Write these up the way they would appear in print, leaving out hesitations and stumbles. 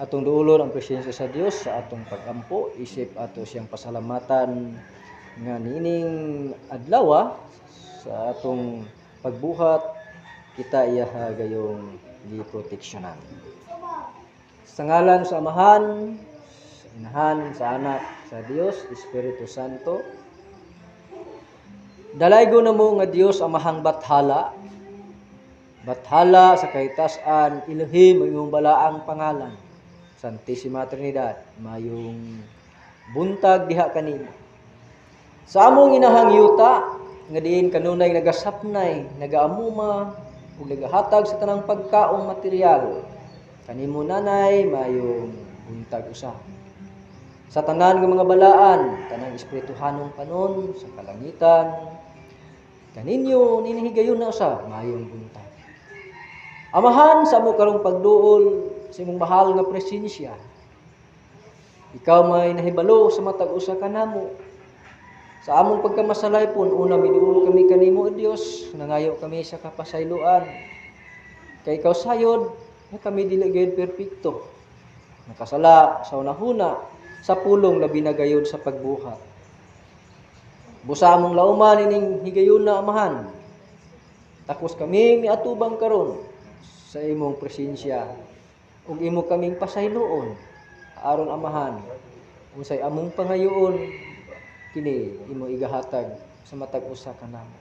atong duolon ang presensya sa Dios sa atong pagampo, isip ato siyang pasalamatan nga nining adlaw sa atong pagbuhat kita iyaha gayong giproteksyonan. Sa ngalan sa Amahan, sa Inahan, sa Anak, sa Dios, Espiritu Santo, dalaygo na mo nga Dios Amahang bathala, bathala sa kahitasan, Elohim, imong balaang pangalan, Santissima Trinidad, mayong buntag diha kanimo. Sa among inahang yuta, nga diin kanunay nagasapnay, nagaamuma, ug nagahatag sa tanang pagkaong material, kanimo nanay, mayong buntag usa. Sa tanan nga mga balaan, tanang espirituhanong kanon, sa kalangitan, kaninyo, ninihigayon na usa, mayong buntag. Amahan sa amo karong pagduol, sa imong mahal nga presensya. Ikaw may nahibalo sa matag usa kanamo. Sa among pagkamasalay pon, una miduol kami kanimo, O Dios, nangayo kami sa kapasayloan. Kay ikaw sayod, na kami dili gayud perpekto. Nakasala sa unahuna, sa pulong labi na gayud sa pagbuhat. Busa among lauman ining higayon na Amahan. Takos kami miatubang karon sa imong presensya. Ug imo kaming pasayloon aron Amahan unsay among pangayoon kini imo igahatag sa matag usa kanamo.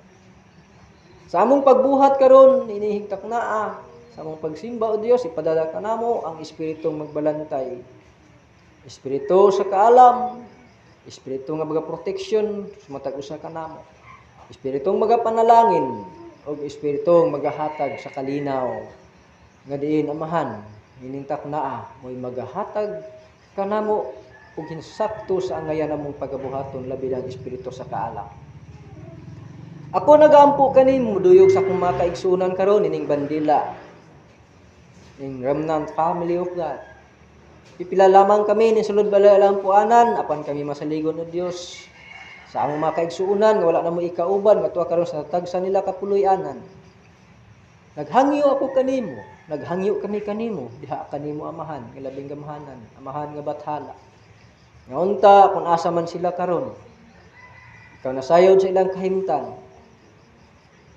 Sa among pagbuhat karon inihigtak naa sa among pagsimba, O Dios, ipadala kanamo ang espiritong magbalantay, espiritu sa kaalam, espiritu nga magaproteksyon sa matag usa kanamo, espiritong magapanalangin ug espiritong magahatag sa kalinaw nga diin Amahan ining taknaa mo'y magahatag kanamo ug hinsakto sa angayan namong pagabuhaton labi ang espiritu sa kaalam. Ako nagampo kanimo duyog sa akong mga kaigsunan karon ining bandila, ining remnant family of God. Pipila lamang kami ni sulod balay lang puanan apan kami masaligon o Dios sa among mga kaigsunan nga wala na mo ikauban nga tuwa karon sa tagsa nila kapuloy-anan. Naghangyo ako kanimo, naghangyo kami kanimo, diha kanimo Amahan, nga labing gamahanan, Amahan nga bathala. Nga unta kung asa man sila karon, ikaw nasayod sa ilang kahimtang.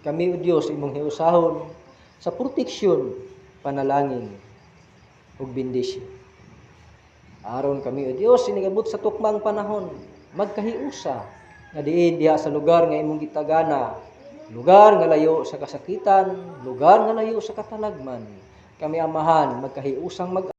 Kami o Dios imong hiusahon sa proteksyon, panalangin ug bendisyon. Aron kami o Dios inigabot sa tukmang panahon, magkahiusa nga diin diha sa lugar nga imong gitagana, lugar nga layo sa kasakitan, lugar nga layo sa katalagman. Kami Amahan magkahiusang